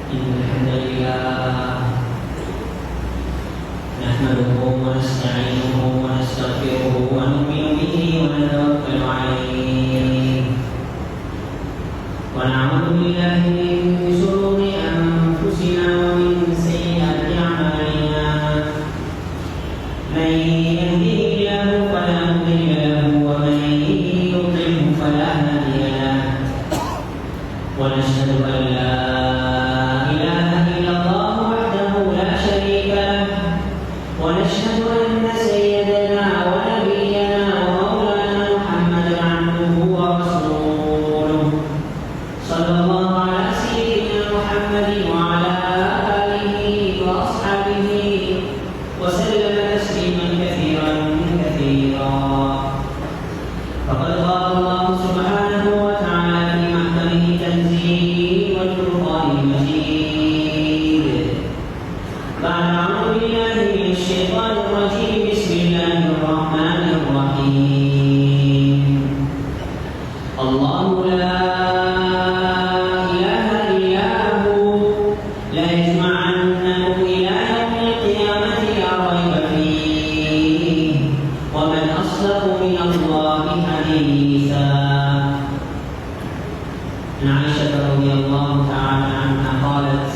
إن الحمد لله نحمده ونستعينه ونستغفره ونؤمن به ونتوكل عليه ونعوذ بالله من شرور أنفسنا ومن سيئات أعمالنا من يهده الله فلا مضل له ومن يضلله فلا هادي له ونشهد أن لا إله إلا الله وحده لا شريك له ونشهد أن سيدنا ونبينا ومولانا محمدا عبده ورسوله صلى الله على سيدنا محمد وعلى آله وأصحابه وسلم تسليما كثيرا كثيرا فقد قال الله سبحانه وتعالى في محكمه تنزيل والفرقان المجيد بعد أعوذ بالله من الشيطان الرجيم بسم الله الرحمن الرحيم الله لا إله إلا هو لا يجمعنكم إلى يوم القيامة لا ريب فيه ومن أصدق من الله حديثا. عن عائشة رضي الله تعالى عنها قالت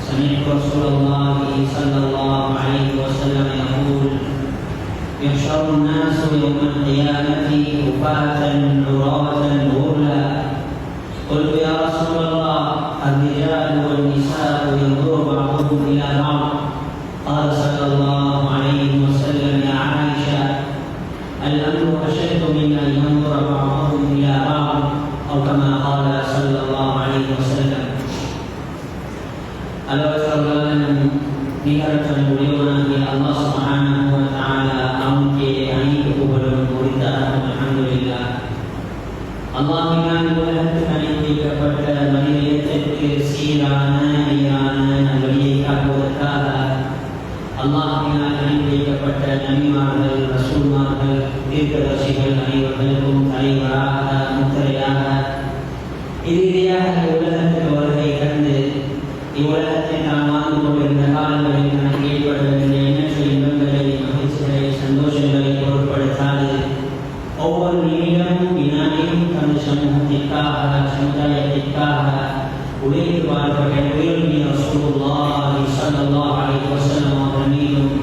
سمعت رسول الله صلى الله عليه وسلم يقول يحشر الناس يوم القيامة كفاة عراة غرلا قلت يا رسول الله الرجال والنساء ينظر بعضهم إلى بعض قال صلى الله عليه وسلم يا عائشة الأمر أشد من أن ينظر بعضهم إلى بعض أو كما قال صلى الله عليه وسلم. Alhamdulillah dikatakan beliau Allah Subhanahu wa taala amke ani kepada murid alhamdulillah Allah dengan Tuhan kita kepada manusia sirana irana bagi kepada Allah dengan kita kepada Nabi Muhammad Rasul Muhammad dikasihi Allah wa taala mutariyah ini dia yang kita இவ்வுலகத்தை நாம் வாழ்ந்து கொண்டிருந்த காலங்களில் நமக்கு ஏற்படுகின்ற எண்ணற்ற இன்பங்களை மகிழ்ச்சிகளை சந்தோஷங்களை பொருட்படுத்தாது ஒவ்வொரு நிமிடமும் வினாடியும் தனது சமூகத்திற்காக சமுதாயத்திற்காக உழைத்து வாழ்பவர்கள் உயர்ந்த ரசூலுல்லாஹி ஸல்லல்லாஹு அலைஹி வஸல்லம் அவர்கள் மீதும்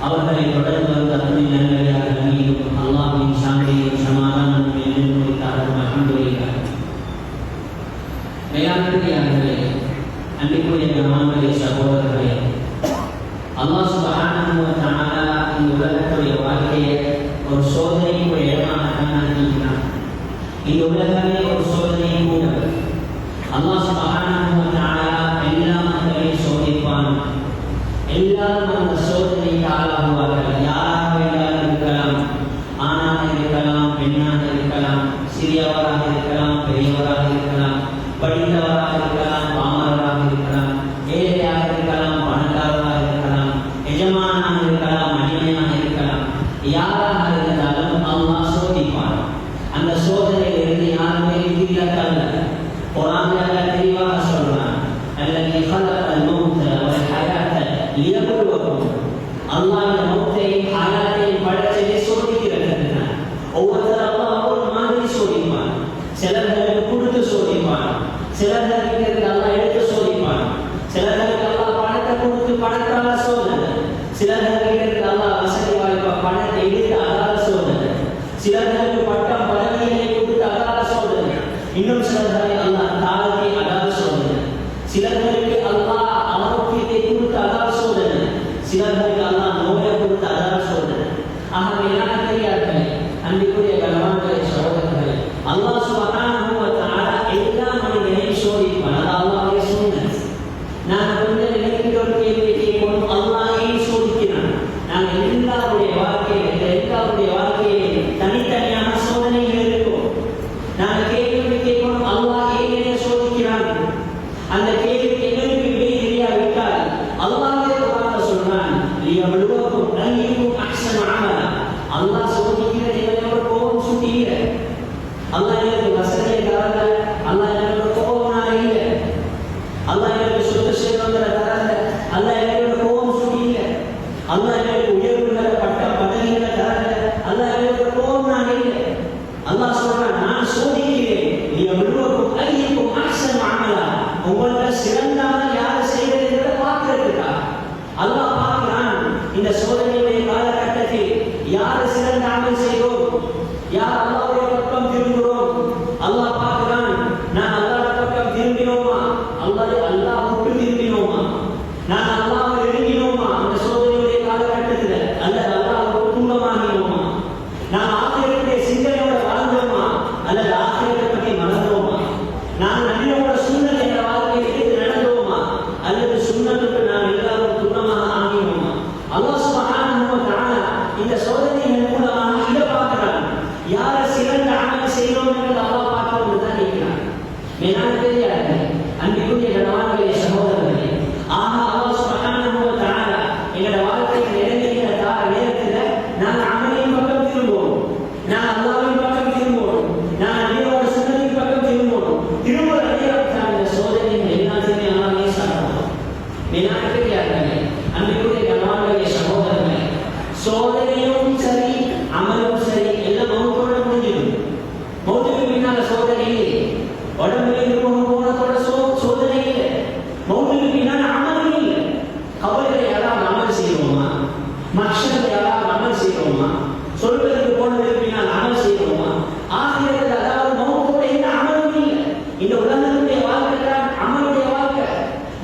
அவர்களை தொடர்ந்து வந்த அத்தனை நல்லடியார்கள் மீதும் அல்லாஹ்வின் சாந்தியும் சமாதானமும் என்றும் உரித்தார்கள். அல்ஹம்துலில்லாஹ். மேலானவர்களே, அன்பிற்குரிய கணவான்களே, சகோதரர்களே, அல்லாஹ் சுப்ஹானஹு வ தஆலா இந்த உலகத்துடைய வாழ்க்கையை ஒரு சோதனைக்குரிய இடமாகத்தான் ஆக்கினார். இந்த உலகமே ஒரு சோதனை கூட. அல்லாஹ் சுப்ஹானஹு வ தஆலா எல்லா மக்களையும் சோதிப்பான். எல்லாரும் அந்த சோதனைக்கு ஆளாகுவார்கள். யாராக வேண்டாலும் இருக்கலாம், ஆணாக இருக்கலாம், பெண்ணாக இருக்கலாம், சிறியவராக இருக்கலாம், பெரியவராக இருக்கலாம், படித்தவராக இருக்கலாம், பாமரராக இருக்கலாம், ஏழையாக இருக்கலாம், பணக்காரராக இருக்கலாம், எஜமானாக இருக்கலாம், அடிமையாக இருக்கலாம், யாராக இருந்தாலும் அல்லாஹ் சோதிப்பான். அந்த சோதனையிலிருந்து யாருமே விதிவிலக்கல்ல. குர்ஆன்ல அல்லாஹ் தெளிவாக சொல்றான், அல்லதி خلقல் மௌத வல் ஹயாத லியப்லுவக்கும். அல்லாஹ் இந்த மௌத்தையும் ஹயாத்தையும் படைச்சதை சோதிக்கிறதுனால ஒவ்வொருத்தர் அல்லாஹ் ஒரு மாதிரி சோதிப்பான். சிலர்களுக்கு கொடுத்து சோதிப்பான், சிலர்களுக்கு அல்லாஹ் எடுத்து சோதிப்பான், சிலர்களுக்கு அல்லாஹ் பணத்தை கொடுத்து பணத்தால சோதனை, சிலர்களுக்கு அல்லாஹ் வசதி வாய்ப்பா பணத்தை எடுத்து அதால சோதனை, சிலர்களுக்கு பட்டம் பதவியை கொடுத்து அதால சோதனை, இன்னும் சிலர்களை அல்லாஹ் தாழ்த்தி அதால சோதனை, சிலர்களுக்கு அல்லாஹ் ஆரோக்கியத்தை கொடுத்து அதால சோதனை, சிலர்களுக்கு அல்லாஹ் நோயை கொடுத்து அதால சோதனை. ஆகவே நான் தெரியாதே அன்பிற்குரிய கணவான்களே, சகோதரர்களே, அல்லாஹ் சுப்ஹானஹு வ தஆலா எல்லா மனிதனையும் சோதிப்பான். அது அல்லாஹ்வுடைய சுன்னத். நான் கொஞ்சம் நினைக்கிற ஒரு கேள்வி கேட்கணும், அல்லாஹ் ஏன் சோதிக்கிறான்? நாங்கள் எல்லாருடைய வாழ்க்கையை தனித்தனியான சோதனைகள் இருக்கும். நாங்கள் கேள்வி கேட்கணும், அல்லாஹ் ஏன் என்னை சோதிக்கிறான்? அந்த கேள்விக்கு எங்களுக்கு விடை தெரியாவிட்டால் அல்லாஹ்வே குர்ஆன்ல சொல்றான், லியப்லுவக்கும் அய்யுக்கும் அஹ்ஸனு அமலா. அல்லாஹ் சோதிக்கிறது எங்களை கோபம் சுட்டியில, அல்லாஹ் எனக்கு வசதியை தரல, அல்லாஹ் எனக்கு கோபம்னா இல்லை, அல்லாஹ் எனக்கு உங்கள சிறந்தவன் யார் செய்வதை பார்க்கிறதுக்கா? அல்லாஹ் பார்க்கிறான். இந்த சோதனையுடைய காலகட்டத்தில் யார் சிறந்த அமல் செய்தோம், யார் அல்லாஹ்வுடைய பக்கம் திரும்புகிறோம், அல்லாஹ் பார்க்கிறான். நான் அல்லாஹ் பக்கம் திரும்பினோமா, அல்லாஹ்வுக்கு திரும்பினோமா, நான் அல்லாஹ்வை நெருங்கினோமா அந்த சோதனையுடைய காலகட்டத்தில், அல்லது அல்லாஹ்வுக்கு தூரமாகினோமா, நான் ஆகிரத்துடைய சிந்தனையோட வாழ்ந்தோமா அல்லது ஆகிரத்தை பற்றி மறந்தோமா, நான் நபியோட சுன்னத் என்ற வாழ்க்கையை எடுத்து நடந்தோமா அல்லது சுன்னத்துக்கு நான் எல்லாரும் தூரமாக ஆகினோமா. அல்லாஹ் சுப்ஹானஹு வ தஆலா இந்த சோதனையின் மூலமாக இதை பார்க்கிறான். யார சிறந்த அமல் செய்யணும் என்று அல்லாஹ் பார்க்கணும் தான் இருக்கிறான். மேலான பெரியார்களே, அன்பிற்குரிய கணவான்களே, சகோதரர்களே, அல்லாஹ் சுப்ஹானஹு வ தஆலா எங்களோட வாழ்க்கையில் இறங்குகிற நேரத்தில் நாங்கள் அமலின் பக்கம் திரும்புவோம், நான் அல்லாஹ்வின் பக்கம் திரும்புவோம், நான் நபியோட சுன்னத்தின் பக்கம் திரும்புவோம். திரும்ப இந்த சோதனைகள் எல்லாத்தையுமே அல்லாஹ்வே சார்ந்தோம். மேலான பெரியார்களே, அன்பிற்குரிய கணவான்களே, சகோதரர்களே, சோதனையும் சரி அமலும் சரி எல்லாம் மௌத்தோட முடிஞ்சிடும். மௌத்துக்கு பின்னால சோதனை இல்லை. உடம்புல போனதோட சோதனை இல்லை. மௌத்துக்கு பின்னால அமல் இல்லை. கவலைகளை யாராவது அமல் செய்வோமா, மக்ஷத்தை யாராவது அமல் செய்வோமா, சொல்வதற்கு போனதுக்கு பின்னால் அமல் செய்வோமா, ஆகியத்தில் அதாவது மௌத்தோட எந்த அமலும் இல்லை. இந்த உலகத்துடைய வாழ்க்கை தான் அமலுடைய வாழ்க்கை.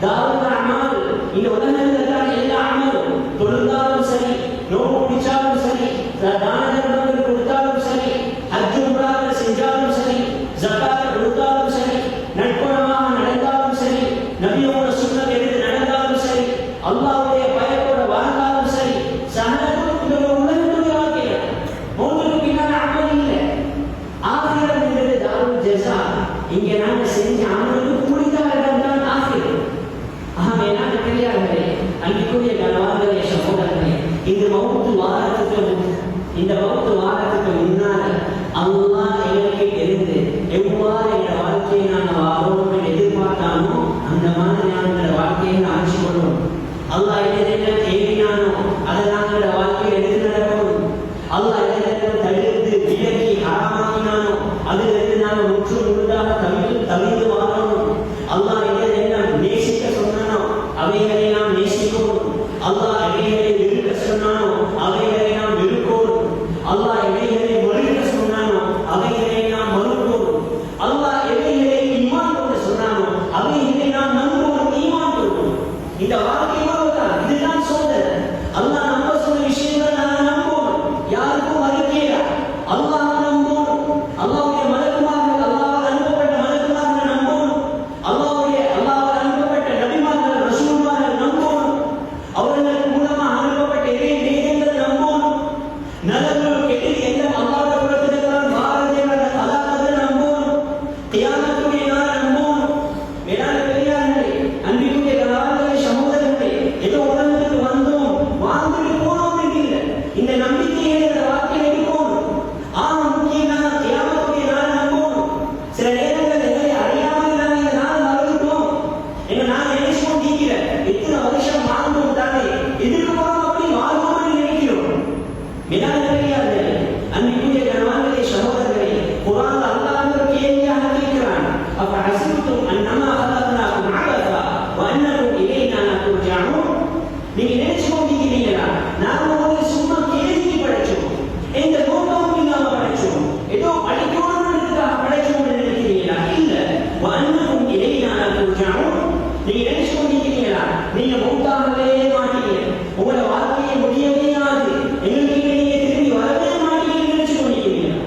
தாவூத் அமல் இந்த உலகத்தில் தான் எல்லா அமலும். தொழுந்தாலும் சரி, நோன்பு பிடிச்சாலும் சரி, தான தர்மங்கள் கொடுத்தாலும் சரி, ஹஜ் உம்ராஹ் செஞ்சாலும் சரி, ஜகாத் கொடுத்தாலும் சரி, நட்புணமாக நடந்தாலும் சரி, நபியோட சுன்னத் எடுத்து நடந்தாலும் சரி, அல்லாஹ்வுடைய பயத்தோட வாழ்ந்தாலும் சரி, சஹனத்தும் இந்த உலகத்துடைய வாழ்க்கை. மௌத்துக்கு பின்னால் அமல் இல்லை. ஆகிரம் என்பது தாருல் ஜஸா. இங்கே நாங்கள் செஞ்ச அமலுக்கு கூலிக்காக தான் ஆகிரம். மேலான பெரியார்களே, அன்பிற்குரிய கணவான்களே, சகோதரர்களே, இந்த மௌத்து வாரத்துக்கு முன்னால அல்லாஹ் எங்களுக்கு தெரிந்து எவ்வாறு என்ற வாழ்க்கையை நாங்கள் வாழணும் என்று எதிர்பார்த்தானோ அந்த மாதிரி நாங்கள் வாழ்க்கையை ஆட்சி கொள்வோம். அல்லாஹ் எதெல்லாம் தேடினானோ அதை நாங்கள் வாழ்க்கையை எடுத்து நடக்கணும். அல்லாஹ் எதெல்லாம் தடுத்து விலக்கி ஹராமாக்கினானோ அதிலிருந்து நாங்கள் முற்று முழுதாக தவிர்த்து வாழணும். அல்லாஹ் எதெல்லாம் நேசிக்க சொன்னானோ அவைகளை நாம் நேசிக்கணும். அல்லாஹ் எவைகளை வெறுக்க சொன்னானோ அவைகளை நாம் வெறுக்கணும். அல்லாஹ் எவைகளை மறுக்க சொன்னானோ அவைகளை நாம் மறுக்கணும். அல்லாஹ் எவைகளை ஈமான் கொள்ள சொன்னானோ அவைகளை நாம் நம்புவோம், ஈமான் கொள்வோம். இந்த வாழ்க்கை தான், இதுதான் சோதனை. அல்லாஹ் நம்ப சொன்ன விஷயங்களை நாங்கள் நம்புவோம், யாருக்கும் மறுக்கல. அல்லாஹ் நம்புவோம், அல்லாஹ்வுடைய மலக்குமார்கள், அல்லாஹ்வால் அனுப்பப்பட்ட மலக்குமார்கள் நம்புவோம், அல்லாஹ்வால் அனுப்பப்பட்ட நபிமார்கள், ரசூல்மார்கள் நம்புவோம், அவர்களுக்கு மூலமாக அனுப்பப்பட்ட வேதங்களை நம்புவோம், நலங்களுக்கு எதிரி எல்லாம் அல்லாஹ்வுடைய புறத்திலிருந்து வாரதேவன அல்லாஹ்வை நம்புவோம், கியாமத்துடைய நாளை நம்புவோம். மேலான பெரியார்களே, அன்பிற்குரிய கணவான்களே, சகோதரர்களே, ஏதோ உலகத்துக்கு வந்தோம் வாழ்ந்துட்டு போனோம் இல்லை. இந்த நம்பிக்கையை இந்த வாழ்க்கையில் எடுப்போம். முக்கியமாக கியாமத்துடைய நாளை நம்புவோம். சில நேரங்கள் எங்களை அறியாமல் நாங்கள் இந்த நாள் மறந்துட்டோம். நான் நினைச்சுக்கொண்டு இருக்கிறேன், எத்தனை வருஷம் வாழ்ந்தோம் தானே, எதுக்கு போறோம் அப்படி வாழ்வோம் நினைக்கிறோம். மேலான பெரியார்களே, அன்பிற்குரிய கணவான்களே, சகோதரர்களே, குர்ஆன்ல அல்லாஹ் ஒரு கேள்வியாக கேட்கிறான். அப்ப ஹஸிபுத்தும் அன்னமா ஹலக்னாகும் அபஸா வ அன்னகும் இலைனா லா துர்ஜஊன். நீங்க நினைச்சு கொண்டிருக்கிறீங்களா நாம ஒரு சும்மா கேள்வி படைச்சோம், எந்த நோக்கமும் இல்லாம படைச்சோம், ஏதோ படிக்கணும்ன்றதுக்காக படைச்சோம் நினைக்கிறீங்களா? இல்ல. வ அன்னகும் இலைனா லா துர்ஜஊன். நீங்க நினைச்சு கொண்டிருக்கிறீங்களா நீங்க மௌத்தாகவே மாட்டீங்க, உங்களோட வாழ்க்கையை முடியவேயாது, எங்களுக்கு நீங்க திரும்பி வரவே மாட்டீங்கன்னு நினைச்சு கொண்டிருக்கிறீங்களா?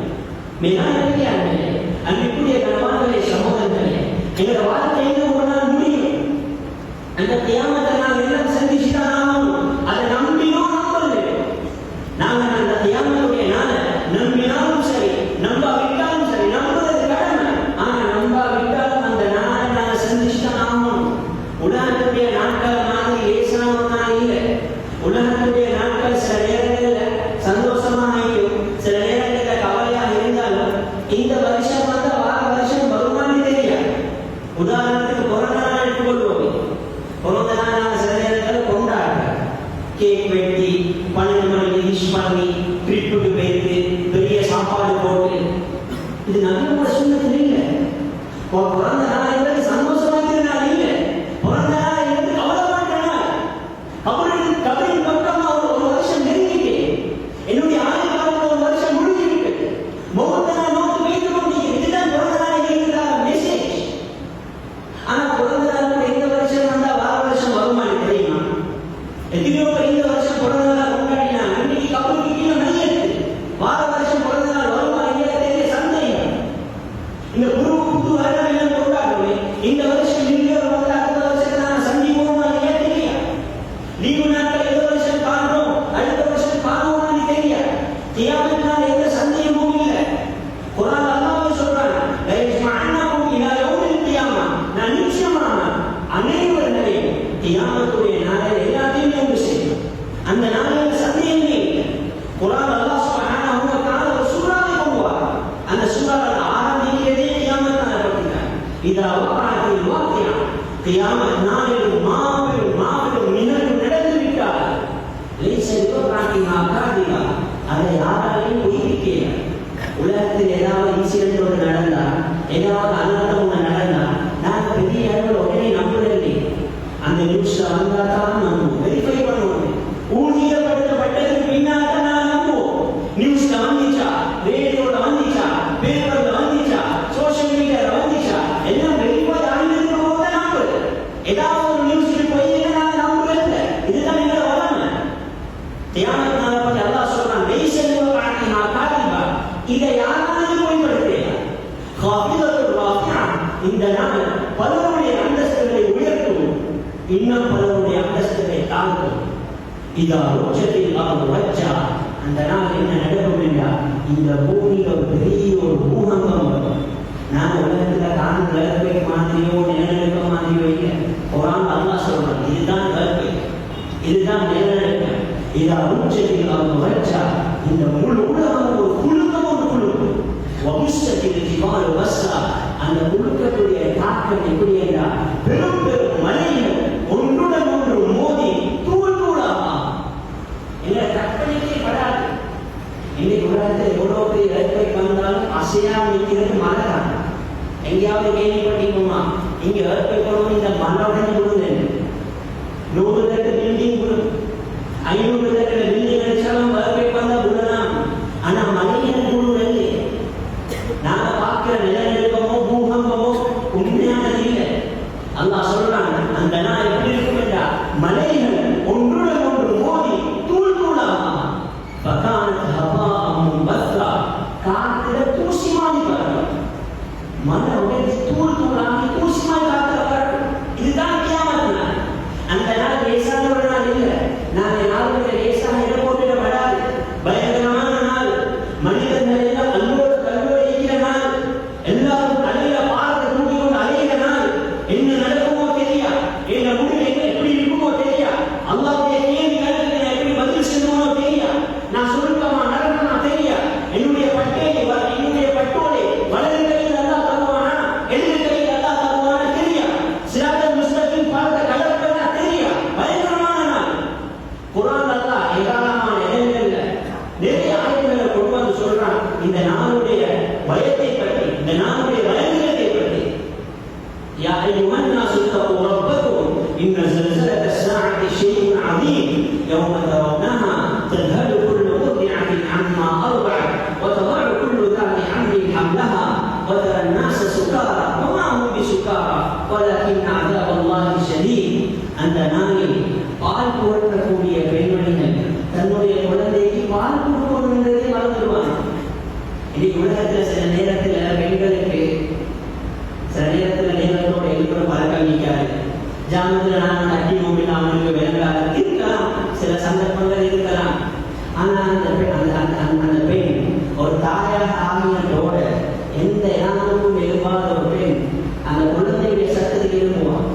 மேலான பெரியார்களே, அன்பிற்குரிய கணவான்களே, சகோதரர்களே, எங்களோட வாழ்க்கை ஒரு நாள் முடியும். அந்த கியாமத்தை நாங்கள் எல்லாம் சந்திச்சுதான் ஆகணும். அதை நம்பினோம் நம்பலையோ, நாங்கள் அந்த கியாமத்துடைய நாளை நம்பினாலும் சரி நம்பாவிட்டாலும் சரி நம்புறது கடமை. ஆனா நம்பாவிட்டாலும் அந்த நாளை நாங்கள் சந்திச்சுதான் ஆகணும். உலகத்துடைய நாட்கள் மாதிரி லேசான இல்லை. உலகத்துடைய நாட்கள் சில நேரங்களில் சந்தோஷமாக இருக்கும், சில நேரங்களில் கவலையாக இருந்தாலும் இந்த வருஷம் வந்த வார வருஷம் வருமானு தெரியாது. உதாரணத்துக்கு பிறந்த நாள் எடுத்துக்கொள்வோம். பிறந்த நாள் சில நேரத்தில் கொண்டாடுறாங்க, கேக் வெட்டி 12 மணிக்கு விஷ் பண்ணி ட்ரிப்புக்கு போயிட்டு பெரிய சாப்பாடு போட்டு, இது நபியோட சுன்னத்து இல்லை. பிறந்த நாள் என்பது சந்தோஷமாக இருந்தாலே அனைவர்களையும் கியாமத்துடைய நாளில் எல்லாத்தையும் ஒன்று செய்யும். அந்த நாளில் சந்தேகமே இல்லை. குர்ஆன் அல்லாஹ் சுப்ஹானஹு வ தஆலா ஒரு சூறாவை கொண்டுவார். அந்த சூறாவை ஆரம்பிக்கிறதே கியாமத் நாளை பற்றி தான். இதா வक़அத்தில் வாக்கியா, கியாமத் நாளில் மாபெரும் நிகழ்வு நடந்துவிட்டால் லைஸ லிவக்அத்திஹா காதிபா, அதை யாராலையும் பொய்ப்பிக்க இயலாது. உலகத்தில் ஏதாவது இன்சிடென்ட் ஒன்று நடந்தால், ஏதாவது அனர்த்தம் ஒன்று நடந்தால், நாங்கள் பெரிய அளவில் உடனே நம்புறதில்லை. அந்த நியூஸ்ல வந்தா தான் நம்புவோம், வெரிஃபை பண்ணுவோம். ஊழியப்படுத்தப்பட்டதுக்கு பின்னால் தான் நான் நம்புவோம். நியூஸ்ல வந்துச்சா, ரேடியோல வந்துச்சா, பேப்பர்ல வந்துச்சா, சோசியல் மீடியால வந்துச்சா, எல்லாம் வெரிஃபை ஆகியிருக்கிற போது தான் நம்புறது. ஏதாவது ஒரு நியூஸ்ல போய் நான் நம்புறது. இதுதான் எங்களை வளமை. கியாமத் நாளை பற்றி அல்லாஹ் சொல்றான், லைஸ லிவக்அத்திஹா காதிபா, இதை யாராலும் பொய்ப்படுத்தலாம். காஃபிதத்துல் ராஃபிஆ, இந்த நாள் பலருடைய அந்தஸ்துகளை உயர்த்தும், இன்னும் பலருடைய அந்தஸ்துகளை தாழ்த்தும். இதா ருஜ்ஜத்தில் அர்து ரஜ்ஜா, அந்த நாள் என்ன நடக்கும் என்றால், இந்த பூமியில் ஒரு பெரிய ஒரு பூகம்பம் வரும். நான் உலகத்தில் காணும் எர்த்குவேக் மாதிரியோ நிலநடுக்கம் மாதிரியோ இல்லை. குர்ஆன் அல்லாஹ் சொல்றான், இதுதான் எர்த்குவேக், இதுதான் நிலநடுக்கம். இதா ருஜ்ஜத்தில் அர்து ரஜ்ஜா, இந்த முழு உலகம் ஒரு குலுக்கம் ஒன்று குலுக்கும். வபுஸ்ஸத்தில் ஜிபாலு பஸ்ஸா, அந்த குலுக்கக்கூடிய தாக்கம் எப்படி என்றால், பெரும் மலைகள் ஒன்றுடன் ஒன்று மோதி தூள் தூளாகும். இல்லை கற்பனைக்கே படாது. இன்னைக்கு உலகத்தில் எவ்வளவு பெரிய எர்த்குவேக் வந்தாலும் அசையாம நிற்கிறது மலை தான். எங்கேயாவது கேள்விப்பட்டீங்கம்மா, இங்க எர்த்குவேக் வரும், இந்த மலை உடனே விழுந்து 100 பேருக்கு பில்டிங் விழும், 500 பேருக்கு பில்டிங் அடிச்சாலும் எர்த்குவேக் வந்தா விழலாம். ஆனா மலையில விழுவதில்லை. நாங்க பார்க்கிற நிலநடுக்கமோ பூகம்பமோ உண்மையானது இல்லை. அல்லாஹ் சொல்றான், அந்த நாள் எப்படி இருக்கும் என்றால், மலைகள் ஒன்றுடன் ஒன்று மோதி தூள் தூளாகும். ஃபகானத் ஹபாஅம் முன்பஸ்ஸா, காத்துல தூசி மாதிரி பறக்கும். மலை உடைந்து தூள் தூளாகி தூசி மாதிரி காத்துல பறக்கும். இதுதான் கியாமத் நாள். அந்த நாள் லேசான ஒரு நாள் இல்லை. நாங்கள் யாருமே லேசாக இடம் போட்டுட படாது. பயங்கரமான நாள். மனிதர்கள் எல்லாம் அல்லோடு கல்லோடு இருக்கிற நாள். எல்லாரும் தலையில பாரத்தை தூக்கி கொண்டு அலைகிற நாள். என்ன நடக்குமோ தெரியா, எங்க முடிவு எப்படி இருக்குமோ தெரியா, அல்லாஹ்வுடைய கேள்விகளுக்கு நான் எப்படி பதில் சொல்லுமோ தெரியா, நான் சுருக்கமா நடக்கணுமா தெரியா, என்னுடைய பட்டோலை வலது கையில் அல்லாஹ் தருவானா, இடது கையில் அல்லாஹ் தருவானா தெரியா, சிராஜல் முஸ்தகீம் பார்த்த கடற்பனா தெரியா. பயங்கரமான நாள். குர்ஆன் அல்லாஹ் ஏராளமான இடங்கள்ல நிறைய ஆயங்களை கொண்டு வந்து சொல்றான் இந்த நாளுடைய பயத்தை பற்றி, இந்த நாளுடைய பயங்கரத்தை பற்றி. யா அய்யுஹன் நாஸ் தகு ரப்பக்கும் இன்ன ஸல்ஸலத ஸாஅத்தி ஷைஉன் அதீம் யௌம தரவுனஹா தذهل كل مرضعة عما أرضعت وتضع كل ذات حمل حملها وترى الناس سكارى وما هم بسكارى ولكن عذاب الله شديد. அந்த நாளில் பால் கொடுக்கக்கூடிய பெண்மணிகள் தன்னுடைய குழந்தைக்கு பால் கொடுக்கணும் என்றதை மறந்துடுவாங்க. இன்னைக்கு உலகத்தில் சில நேரத்தில் பெண்களுக்கு சில நேரத்தில் நேரத்தோட இருக்கிற பழக்கம் நிற்காது. ஜாமத்தில் நான் கட்டி நோம்பில் அவனுக்கு விளங்காது இருக்கலாம், சில சந்தர்ப்பங்கள் இருக்கலாம். ஆனால் அந்த பெண் ஒரு தாயாக ஆகியதோட எந்த இனமும் எழுப்பாத ஒரு பெண் அந்த குழந்தையுடைய சத்தத்துக்கு எழுப்புவான்.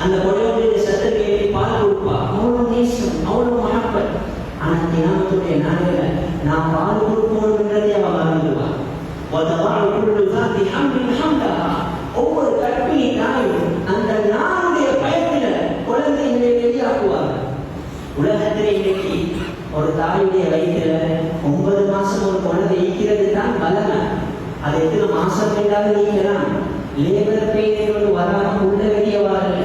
அந்த குழந்தையுடைய சத்தத்துக்கு எழுப்பி பால் கொடுப்பா. அவ்வளவு நேசம், அவ்வளவு மகப்பத். ஆனால் தினத்துடைய நாளில் நான் பால் கொடுப்போம் என்றதை அவள் மறந்துடுவாள். ஒவ்வொரு கற்பிணி தாயும் அந்த நாளுடைய பயத்தில் குழந்தைகளை வெளியாக்குவார்கள். உலகத்திலே இன்னைக்கு ஒரு தாயுடைய வயிற்றுல 9 மாசம் ஒரு குழந்தை ஈக்கிறது தான் பலனை. அது எத்தனை மாசம் என்றாலும் நீக்கலாம். லேபர் பெயின் ஒன்று வராம உள்ள வெளியே வாருங்க.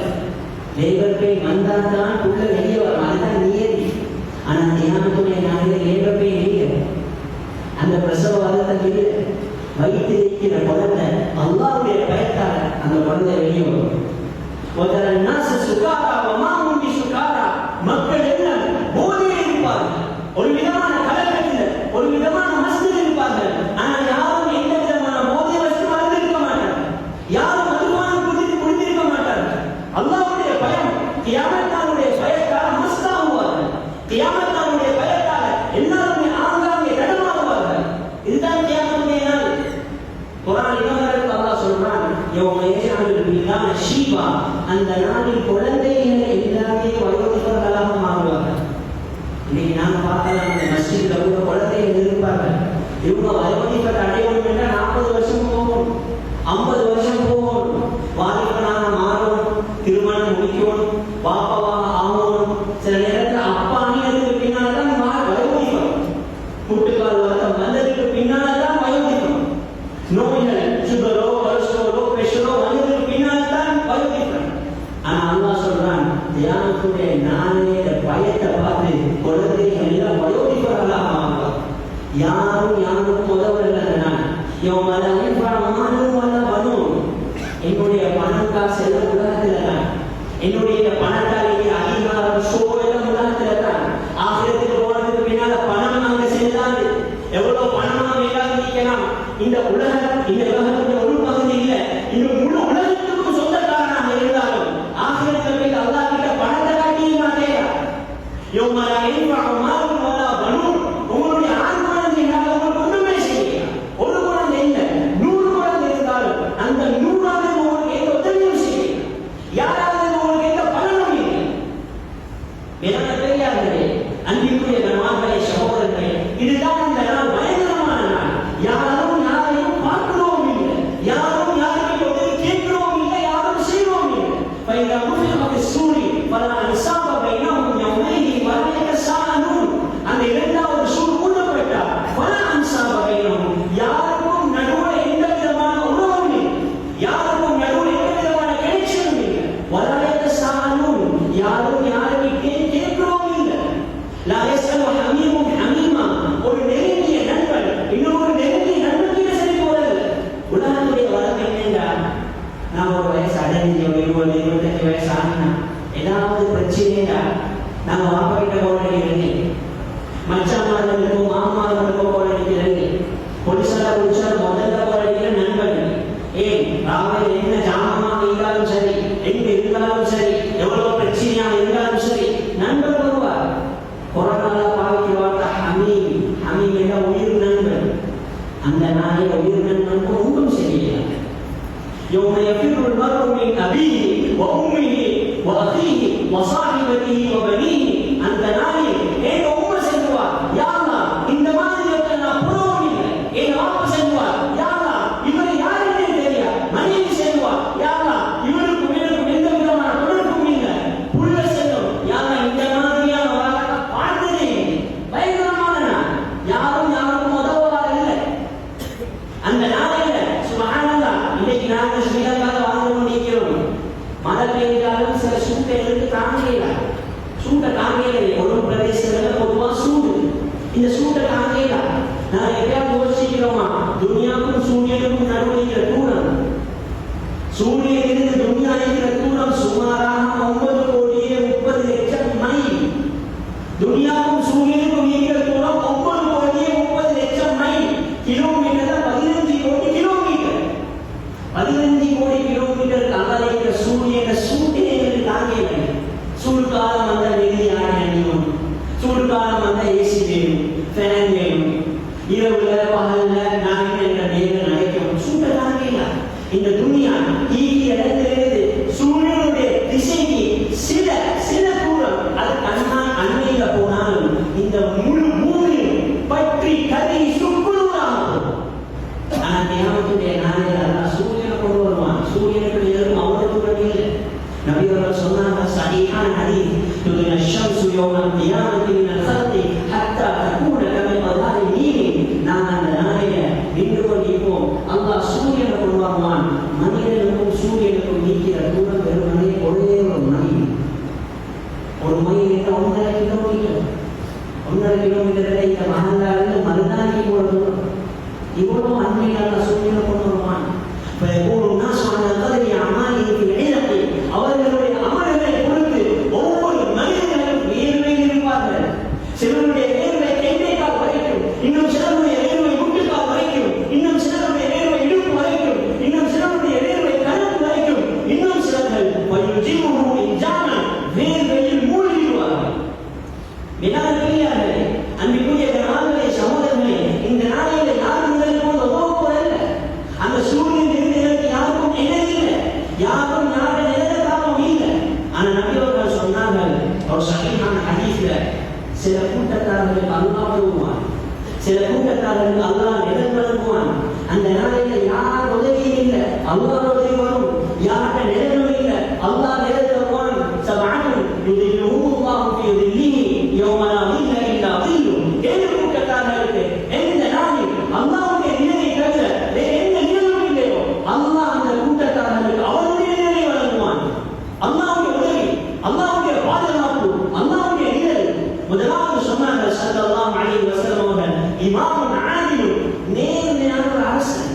லேபர் பெயின் வந்தால் தான் உள்ள வெளியே வரும், அதுதான் நியதி. ஆனால் தியானத்துடைய நாளில் லேபர் பெயின் இல்லை, அந்த பிரசவ வாதத்தை இல்லை. வயிற்று இருக்கிற குழந்தை அல்லாஹ்வுடைய பயத்தால் அந்த குழந்தை வெளியே வரும். மக்கள் எல்லாம் போதையில் இருப்பார்கள், ஒரு விதமான கலக்கத்தில், ஒரு விதமான மஸ்தில் இருப்பார்கள். ஆனால் யாரும் எந்த விதமான போதை வசதி மறந்திருக்க மாட்டார்கள், யாரும் மதுபானம் குடித்திருக்க மாட்டார்கள். அல்லாஹ்வுடைய பயம், கியாமத் நாளுடைய பயத்தால் மஸ்தாகுவார்கள். கியாமத் நாளுடைய பயத்தால் எல்லாருமே ஆங்காங்கே தடமாறுவார்கள். இதுதான் கியாமத்துடைய நாள். குர்ஆன் அல்லாஹ் சொல்றான், யௌம யஜஅலுல் வில்தான ஷீபா அந்த நாளில் குழந்தைகள் எல்லாமே வயோதிபர்களாக மாறுவார்கள். இன்னைக்கு நாம பார்க்கலாம், அந்த மஸ்ஜித்ல கூட குழந்தைகள் இருப்பார்கள். இவங்க வயோதிபத்தை அடையணும் என்றால் 40 வருஷம் போகணும், 50 வருஷம் போகணும், வாலிபனாக மாறணும், திருமணம் முடிக்கணும், பாப்பாவாக ஆகணும். சில நேரத்தில் அப்பா அணியதுக்கு பின்னால்தான் வயோதிபம், கூட்டுக்கால் வருத்தம் வந்ததுக்கு பின்னால்தான் வயோதிபம். நோய்கள் சுகரோ கொலஸ்ட்ராலோ பிரஷரோ வந்ததுக்கு பின்னால்தான் வயோதிபம். ஆனா அல்லாஹ் சொல்றான், தியானத்துடைய நானே பயத்தை பார்த்து குழந்தைகள் எல்லாம் வயோதிபர்களாக மாறுவார். யாரும் யாருக்கும் உதவவில்லை. என்னுடைய பணம் காசு எல்லாம் உலகத்துல தான், என்னுடைய பணத்தாலேயே அதிகாரம் ஷோ எல்லாம் உலகத்துல தான். ஆசிரியத்துக்கு போனதுக்கு பின்னால பணம் அங்க செல்லாது. எவ்வளவு பணமா வேண்டாம் நீக்கலாம். இந்த உலகத்துடைய ஒரு பகுதி இல்லை, இந்த முழு உலகத்துக்கும் சொந்தக்காரனாக இருந்தாலும் ஆசிரியத்தில் போய் அல்லாஹ் கிட்ட பணத்தை காட்டியும் மாட்டேயா. உங்களுடைய ஆண் குழந்தைகளாக உங்களுக்கு ஒண்ணுமே செய்ய, ஒரு குழந்தை இல்லை, 100 குழந்தை இருந்தாலும் அந்த 100ஆவது உங்களுக்கு எந்த உதவியும் செய்ய, யாராவது உங்களுக்கு எந்த பலனும் இல்லை. எனக்கு தெரியாதே அன்பிற்குரிய கணவான்களே, சகோதரர்களே, இதுதான் இந்த நாள் பயங்கரமான நாள். யாரும் யாரையும் பார்க்கிறோம் இல்லை, யாரும் யாரையும் உதவி கேட்கிறோம் இல்லை, யாரும் செய்வோம் இல்லை. அந்த இரண்டாவது சூழ் மூடப்பட்டார். பல அன்சாப பைனஹும், யாருக்கும் நடுவில் எந்த விதமான உறவும் இல்லை, யாருக்கும் நடுவில் எந்த விதமான கனெக்ஷனும் இல்லை. வலாயத்த சானூன், யாரும் யாருக்கு கேட்கிறோம் இல்லை. லா யஸ்அலு ஹமீமும் ஹமீமா, ஒரு நெருங்கிய நண்பன் இன்னொரு நெருங்கிய நண்பனுக்கு சரி போறது. உலகத்துடைய வளம் என்னென்றா, நான் ஒரு வயசு அடைஞ்சு 20, 25 வயசு ஆகினா ஏதாவது பிரச்சனையா நாங்க வாப்பா கிட்ட போக வேண்டிய மச்சமார்களுக்கோ மாமார்களுக்கோ போக வேண்டிய பொலிசார புடிச்சால் முதல்ல போக வேண்டிய நண்பர்கள். ஏன் ராவல் என்ன ஜாமமாக இருந்தாலும் சரி, எங்க இருந்தாலும் சரி, எவ்வளவு பிரச்சனையா இருந்தாலும் சரி, நண்பர் வருவார். கொரோனால பாவிக்கிறவாங்க ஹமீம். ஹமீம் என்ற உயிர் நண்பன். அந்த நாளைய உயிர் நண்பனுக்கு ஒன்றும் சரியில்லை. يوم يفر المرء من أبيه وأمه وأخيه وصاحبته وبنيه. அந்த நாளில் என் உம்மை செல்வார், யா அல்லாஹ் இந்த மாதிரி நான் புறவும் இல்லை. என் வாப்பா செல்வார், யா அல்லாஹ் இவர் யாருன்னே தெரியாது. மனைவி செல்வார், யா அல்லாஹ் இவருக்கும் எனக்கும் எந்த விதமான தொடர்பும் இல்லை. புள்ள செல்லும், யா அல்லாஹ் இந்த மாதிரியான வாழ்க்கை பார்த்ததே இல்லை. பயங்கரமான நாள், யாரும் யாருக்கும் உதவுவார் இல்லை. அந்த நாளையில சுப்ஹானல்லாஹ், இன்னைக்கு நாங்கள் ஸ்ரீலங்காவில் வாழ்ந்து கொண்டிருக்கிறோம். மழை பெய்தாலும் சில சூட்டைகளுக்கு தாங்கல, சூட்டை தாங்கல. ஒரு பிரதேசங்களில் பொதுவாக சூடு, இந்த சூட்டை தாங்கல. நான் எப்பயாவது யோசிக்கிறோமா, துனியாவுக்கும் சூரியனுக்கும் நடுவில் இருக்கிற தூரம், சூரியனிலிருந்து துனியா இருக்கிற தூரம் சுமாராக 9,30,00,000 மைல். துனியாவுக்கும் சூரியனுக்கும் இருக்கிற தூரம் 9,30,00,000 மைல். கிலோமீட்டர் 15 கோடி கிலோமீட்டர். 15 கோடி கிலோமீட்டருக்கு அங்கே இருக்கிற சூரியனை சூட்டினை தாங்கல. சூழ்காலம் வந்த நெருங்கியான அணியும், சூழ்காலம் வந்த ஏசி வேணும், ஃபேன் வேணும். இரவுல பகல்ல நாங்கள் என்ற நேரம் நடக்கும், சூட்டை தாங்கல. இந்த துணியா ஈகி இடத்திலிருந்து சூரியனுடைய திசைக்கு சில தூரம் அது அண்மையில போனாலும் இந்த முழு பூமியும் பற்றி கதை சுக்குநூறாகும். ஆனா தியானத்துடைய நாளில் அல்லாஹ் சூரியனை கொண்டு வருவான். சூரியனுக்கு எதுவும் அவருக்கு இல்லை. நபியவர்கள் சொன்னாங்க, சஹீஹான ஹதீஸ், துதுன ஷம்சு யௌமல் கியாமத்தி மினல் ஹல்கி ஹத்தா தகூன கமல் நீர். நாங்கள் அந்த நாளையில நின்று கொண்டிருப்போம். அல்லாஹ் சூரியனை கொண்டு வருவான். மனிதனுக்கும் சூரியனுக்கும் நீக்கிற தூரம் வெறுமனே ஒரே ஒரு மைல். ஒரு மைல் என்ற 1.5 கிலோமீட்டர். 1.5 கிலோமீட்டர் இந்த மகந்தாவில் மருந்தாக்கி போறது. இவ்வளவு அண்மையான சூரியனை கொண்டு வருவான். அவர்களுடைய அமல்களை பொறுத்து ஒவ்வொரு மனிதர்களும் வேர்வையில் இருப்பார்கள். சிலருடைய வேர்வை கைகால் வரைக்கும், இன்னும் சிலருடைய வேர்வை முட்டுக்கால் வரைக்கும், இன்னும் சிலருடைய வேர்வை இடுப்பு வரைக்கும், இன்னும் சிலருடைய வேர்வை கழுத்து வரைக்கும், இன்னும் சிலர்கள் வேர்வையில் மூழ்கிடுவார்கள். அன்பிற்குரிய சகோதரர்களே, இந்த நாளையில யாரும் முதல் போது உதவ போறதில்லை. அந்த சூரியன் இருந்து சில கூட்டத்தார்கள் அல்லாஹ் விடுவான், சில கூட்டத்தார்கள் அல்லாஹ் நிழல்படுத்துவான். அந்த நாளையில யார் உதவியும் இல்லை, அல்லாஹ் உதவி வரும். யார்கிட்ட நிழலும் இல்லை, அல்லாஹ் நிழல் தருவான். சபஅன் யுதில்லுஹுல்லாஹு ஃபீ ظில்லிஹி யௌம லா ظில்ல இல்லா ظில்லு. ஏழு கூட்டத்தார்களுக்கு எந்த நாளில் அல்லாஹ்வுடைய நிழலை தவிர வேறு எந்த நிழலும் இல்லையோ அல்லாஹ் அந்த கூட்டத்தார்களுக்கு அவருடைய நிழலை வழங்குவான். அல்லாஹ்வுடைய உதவி, அல்லாஹ்வுடைய பாதுகாப்பு, அல்லாஹ்வுடைய நிழல். முதலாவது சொன்னார்கள் ஸல்லல்லாஹு அலைஹி வஸல்லம் அவர்கள், இமாமுன் ஆதிலும், நேர்மையான ஒரு அரசன்,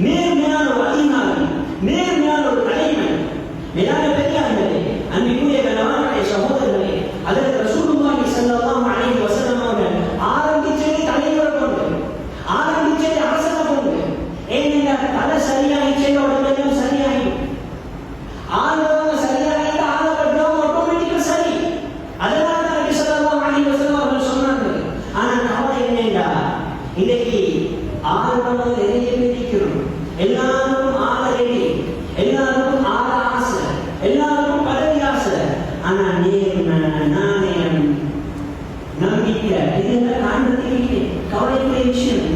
நேர்மையான ஒரு அதிகாரி, நேர்மையான ஒரு தலைவன். மேலான பெரியார்களே, அன்பிற்குரிய கணவான்களே, சகோதரர்களே, அதற்கு ரசூலுல்லாஹி ஸல்லல்லாஹு அலைஹி வஸல்லம் அவர்கள் ஆரம்பிச்சது தலைவர் கொண்டு, ஆரம்பிச்சது அரசனை கொண்டு. ஏனென்றால் தலை சரியாயிச்சே உடம்பெல்லாம் சரியாயிடும். ஆண்டவங்க சரியாயிட்டு ஆளப்பட்டவங்க ஆட்டோமேட்டிக்கா சரி. அதனால தான் நபி ஸல்லல்லாஹு அலைஹி வஸல்லம் அவர்கள் சொன்னாங்க. ஆனா கவலை என்னென்றா, இன்னைக்கு ஆண்டவங்க நிறைய பேர் இருக்கிறோம், எல்லாருக்கும் ஆள ரெடி, எல்லாருக்கும் ஆள ஆசை, எல்லாருக்கும் பதவி ஆசை. ஆனா நேர்மை, நாணயம், நம்பிக்கை இதெல்லாம் காண்பதற்கு கவலைக்குரிய விஷயம்.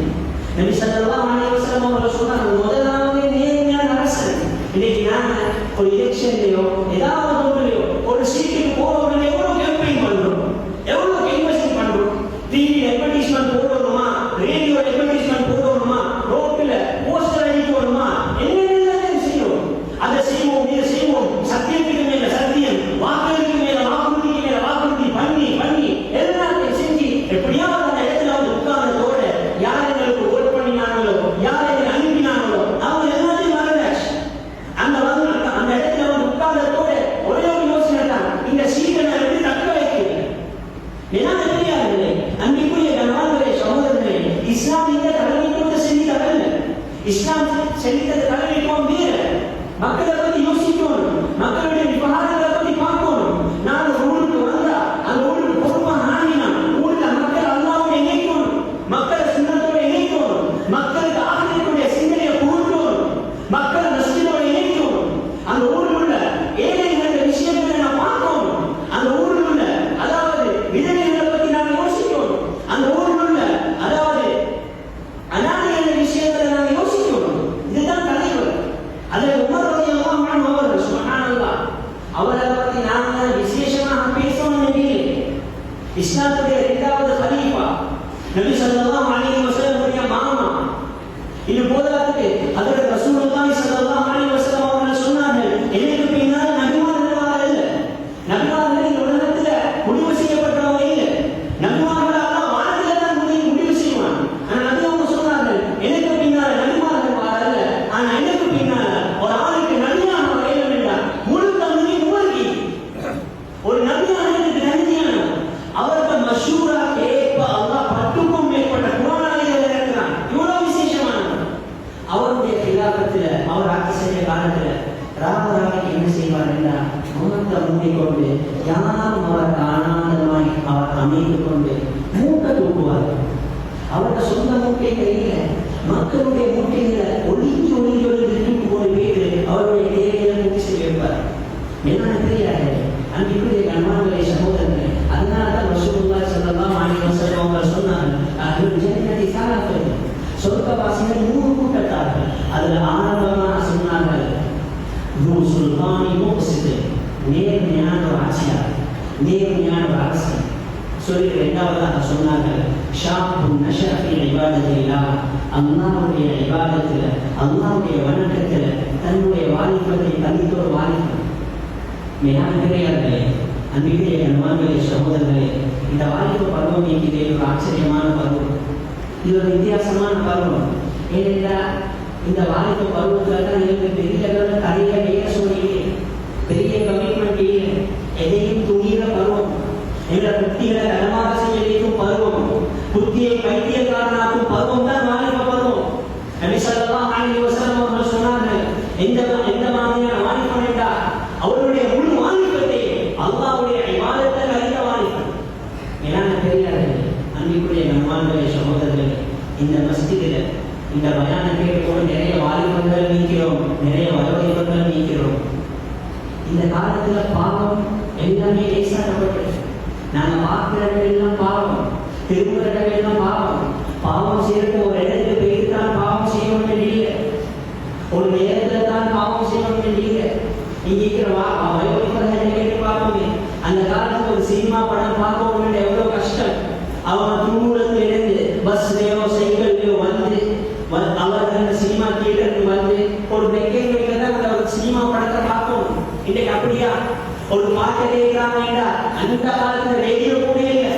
நபி ஸல்லல்லாஹு அலைஹி வஸல்லம் அவர்கள் சொன்னாங்க, முதலாவது நேர்மையான அரசன். இன்னைக்கு நாம ஒரு எலெக்ஷன்லயோ ஏதாவது ஒன்றுலையோ ஒரு சீட்டுக்கு போற உடனே எவ்வளவு கேம்பெயின் பண்றோம், எவ்வளவு இன்வெஸ்ட் பண்றோம். டிவி அட்வர்டைஸ்மெண்ட் போடணுமா, ரேடியோ அட்வர்டைஸ்மெண்ட் போடணுமா, ரோட்ல போஸ்டர் அடிக்கணுமா, என்னென்ன செய்யும். அதை செய்வோம், இதை செய்வோம், சத்தியத்துக்கு மேல சத்தியம், வாக்குறுதிக்கு மேல வாக்குறுதிக்கு மேல வாக்குறுதி பண்ணி பண்ணி எல்லாத்தையும் செஞ்சு எப்படியாவது அந்த இடத்துல வந்து உட்கார்ந்ததோட யார் எங்களுக்கு ஓட் பண்ணினாங்களோ, யார் எங்களை அனுப்பினாங்களோ அவங்க எல்லாத்தையும் மறந்தாச்சு. அந்த இடத்துல வந்து உட்கார்ந்ததோட ஒரே ஒரு யோசனை தான், இந்த சீட்டை நான் எப்படி தக்க வைக்கிறேன். ஏன்னா தெரியாதுல்லை. அன்பிற்குரிய கணவான்களே, சகோதரர்களே, இஸ்லாம் இந்த தலைமைத்துவத்தை செஞ்சு தரல. இஸ்லாம் செலுத்தது தலைமைத்துவம் வேற. மக்களை பத்தி யோசிக்கணும், மக்களுடைய விவகாரங்களை பத்தி பார்க்கணும். நான் ஒரு ஊருக்கு வந்தா அந்த ஊருக்கு பொறுப்பாக ஆகினா ஊர்ல மக்கள் அல்லாஹ்வோட இணைக்கணும், மக்களை சுன்னத்தோட இணைக்கணும், மக்களுக்கு ஆகியத்துடைய சிந்தனையை புகுத்தணும், மக்களை மஸ்ஜிதோட இணைக்கணும். அந்த ஊரில் உள்ள ஏழைகள விஷயங்களை நான் பார்க்கணும். அந்த ஊரில் உள்ள அதாவது விதவைகளை பத்தி நான் யோசிக்கணும். அந்த ஊரில் உள்ள அதாவது அனாதைகள விஷயங்களை நான் யோசிக்கணும். இதுதான் தலைவர். அதில் உமர் ரலியல்லாஹு அன்ஹு அவர்கள் சுப்ஹானல்லாஹ் அவரை பத்தி நாங்க விசேஷமாக பேசணும். இஸ்லாத்துடைய இரண்டாவது கலீஃபா நபி ஸல்லல்லாஹு அலைஹி வஸல்லம் மாமா. இது போதாதுக்கு அதற்கு ரசூலுல்லாஹி ஸல்லல்லாஹு அலைஹி வஸல்லம் அவர்கள் சொன்னார்கள், எனக்கு பின்னால் நபிமார்கள் இல்லை, நபிமார்கள் இந்த உலகத்துல முடிவு செய்யப்பட்டவங்க இல்லை, நபிமார்கள் எல்லாம் வானத்துல தான் முடிவு செய்வான். ஆனா நபி அவங்க சொன்னார்கள், எனக்கு பின்னால் நபிமார்கள் வரல, ஆனா எனக்கு பின்னால் ஒரு ஆளுக்கு நபியாக வேண்டும் என்றால் முழு தகுதி மூழ்கி ஒரு நபியாக எனக்கு நன்றியான அவர்கள் மஷூரா கேட்ப அல்லாஹ் பட்டுக்கும் மேற்பட்ட குர்ஆனில் இருக்கிறான். இவ்வளவு விசேஷமானவர். அவருடைய கிலாபத்தில் அவர் ஆட்சி செய்ய காலத்தில் ராமராஜ் என்ன செய்வார் என்றால் முகத்தை மூடிக்கொண்டு யாரும் அவர் காணாதமாய் அவர் அமைந்து கொண்டு மூட்டை தூக்குவார். அவருடைய சொந்த மூட்டை கையில மக்களுடைய மூட்டையில ஒளிஞ்சு ஒளிஞ்சு தூக்கி போய் வீடு அவருடைய தேவையை பூர்த்தி செய்ய வைப்பார். என்ன தெரியாது அன்றைக்குரிய கண்மான்களை சகோதரர்களே, அதனால்தான் ரசூலுல்லாஹி ஸல்லல்லாஹு அலைஹி வஸல்லம் அவர்கள் சொன்னார்கள், அஹ்லுல் ஜன்னதி ஸலாத்துன், சொர்க்கவாசிகள் 3 கூட்டத்தார்கள். அதுல ஆரம்பமாக சொன்னார்கள் ذو سلطان مقسط, நேர்மையான ஒரு ஆட்சியாளர், நேர்மையான ஒரு அரசன். சொல்லி இரண்டாவதாக சொன்னார்கள் ஷாபுன் நஷஅ ஃபீ இபாதத்தில்லாஹ், அல்லாஹ்வுடைய இபாதத்தில் அல்லாஹ்வுடைய வணக்கத்தில் தன்னுடைய வாலிபத்தை தனித்த ஒரு வாலிபன். மேலாண்மையாளர்களே, அன்பிற்குரிய கண்மான்களே, சகோதரர்களே, இந்த வாலிப பருவம் என்கிற ஒரு ஆச்சரியமான பருவம், இது ஒரு வித்தியாசமான பருவம். ஏனென்றால் இந்த வாலிப பருவத்தில் தான் எனக்கு பெரிய கரையில வேற சொல்லியே பெரிய கமிட்மெண்ட் இல்லை, எதையும் துணிகிற பருவம், எங்களை புத்திகளை நலமாக செய்ய வைக்கும் பருவம், புத்தியை பைத்தியக்காரனாக்கும் பருவம் தான் வாலிப பருவம். நபி ஸல்லல்லாஹு அலைஹி வஸல்லம் அவர்கள் சொன்னார்கள், எந்த மாதிரியான வாலிபன் என்றால் அவருடைய முழு வாலிபத்தை அல்லாஹ்வுடைய இபாதத்தில் அறிந்த வாலிபன். மேலான பெரியார்களே, அன்பிற்குரிய கண்மான்களே, சகோதரர்களே, இந்த மஸ்ஜிதில் இந்த பயானை கேட்டுக்கொண்டு நிறைய வாலிபர்கள் நீக்கிறோம், நிறைய வயோதிபர்கள் நீக்கிறோம். இந்த காலத்துல பாவம் எல்லாமே லேசாக்கப்பட்டது. நாங்க பார்க்கிறவெல்லாம் பாவம், திரும்புறவெல்லாம் பாவம். பாவம் செய்யறது ஒரு இடத்துக்கு போயிட்டு தான் பாவம் செய்ய வேண்டிய, ஒரு நேரத்துல தான் பாவம் செய்ய வேண்டிய. இங்க இருக்கிற வயோதிபர்கள் கேட்டு பார்ப்போமே, அந்த காலத்துல ஒரு சினிமா படம் பார்க்க வேண்டிய எவ்வளவு கஷ்டம். அவங்க தூங்குறதுல இருந்து பஸ்லயோ சைக்கிள்லயோ வந்து அவர்கள் அந்த சினிமா தியேட்டருக்கு வந்து ஒரு மெக்கேனிக்ல தான் ஒரு சினிமா படத்தை பார்க்கணும். இன்னைக்கு அப்படியா? ஒரு பாட்டு கேட்கிறாங்க, அந்த காலத்துல ரேடியோ கூட இல்லை.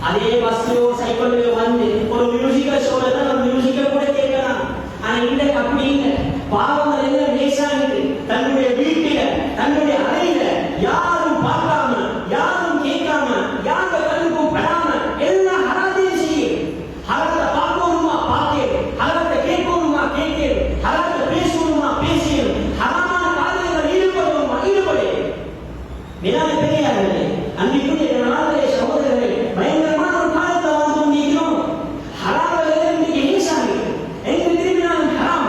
அதே பஸ்லயோ சைக்கிள்லயோ வந்து ஒரு மியூசிக்கல் ஷோல தான் ஒரு மியூசிக்கல் கூட கேட்கலாம். ஆனா இன்னைக்கு அப்படி இல்லை. பாவங்கள் எல்லாம் லேசாகுது. தன்னுடைய வீட்டில தன்னுடைய அறையில யாரும் பார்க்காம, யாரும் கேட்காம, யாருடைய கண்ணுக்கும் படாம எல்லாம் ஹராத்தையும் செய்யும். ஹராத்தை பார்க்கணுமா பார்த்தேன், ஹராத்தை கேட்கணுமா கேட்டேன், ஹராத்தை பேசணுமா பேசியும், ஹராமான காரியங்கள் ஈடுபடணுமா ஈடுபடு. மேலான பெரியார்களே, அன்றைக்குரிய நாளே சகோதரர்களே, பயங்கரமான ஒரு காலத்தை வந்து கொண்டிருக்கிறோம். ஹராமல் இன்னைக்கு லேசாகுது. எங்க திரும்பினாலும் ஹராம்.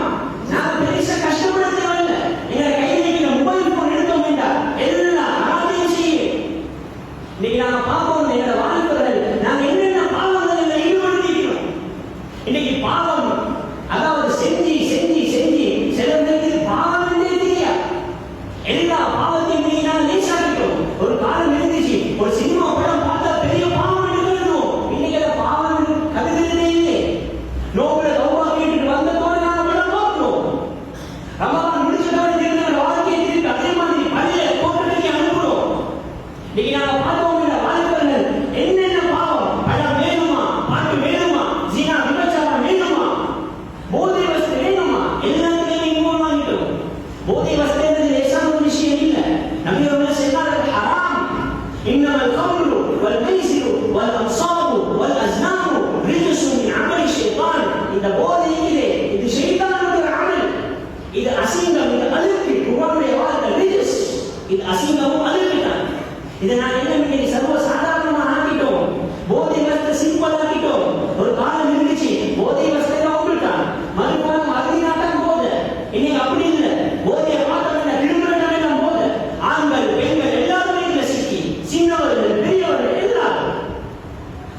நான் பெருசா கஷ்டப்பட தேவையில்லை. எங்களை கையில் இருக்கிற மொபைல் போன் எடுத்தோம் என்றால் எல்லாம் ஹராத்தையும் செய்யும். இன்னைக்கு நாங்க பார்ப்போம், எங்களை வாழ்ப்பவர்கள் நாங்க என்னென்ன பாவங்களில் ஈடுபடுத்திக்கிறோம். இன்னைக்கு பாவம் அதாவது செஞ்சு செஞ்சு செஞ்சு சிலருக்கு பாவம் என்றே தெரியாது. எல்லா பாவத்தையும் இன்னைக்கு நாங்கள் லேசாக்கிட்டோம். ஒரு காலம் இருந்துச்சு, ஒரு சினிமா படம் பார்த்தா பெரிய பாவம் எடுக்கணும். இன்னைக்கு அந்த பாவம் கருதுறதே இல்லை. நோபல தௌபா கேட்டு வந்ததோடு நாங்கள் படம் பார்க்கிறோம். ரமலான் முடிச்சதோடு திரும்ப வாழ்க்கையை திருப்பி அதே மாதிரி பழைய தோற்றத்தை அனுப்புறோம். இன்னைக்கு நாங்கள் பார்த்தோம், வாழ்க்கைகள் என்னென்ன பாவம், படம் வேணுமா, பாட்டு வேணுமா, ஜினா விபச்சாரம் வேணுமா, போதை வஸ்து வேணுமா, எல்லாத்தையும் இன்வால்வ் ஆகிட்டோம். போதை வஸ்து என்பது லேசான ஒரு விஷயம் இல்லை. நபி அவர்கள் சொன்னார்கள், ஹராம் இன்னமல் கம்ரு வல் மைசிரு வல் அன்சாபு வல் அஸ்னாமு ரிஜ்சுன் மின் அமலி ஷைத்தான். இந்த போதை இது ஷைத்தானுடைய அமல். இது அசிங்கம், இது அழுக்கு. குர்ஆனுடைய வார்த்தை ரிஜ்ஸ், இது அசிங்கமும் அழுக்கு தான். இதை நான் என்ன சர்வ சாதாரணமா ஆக்கிட்டோம். போதை வஸ்தை சிம்பிள் ஆக்கிட்டோம். ஒரு காலம் இருந்துச்சு, போதை வஸ்தை விட்டுட்டான், மறுபாலம் அருந்தினாத்தான் போதை. இன்னைக்கு அப்படி இல்லை. போதையை பார்த்தவங்க திரும்புறவங்க போதை. ஆண்கள் பெண்கள் எல்லாருமே இல்லை சிக்கி, சின்னவர்கள் பெரியவர்கள் எல்லாரும்.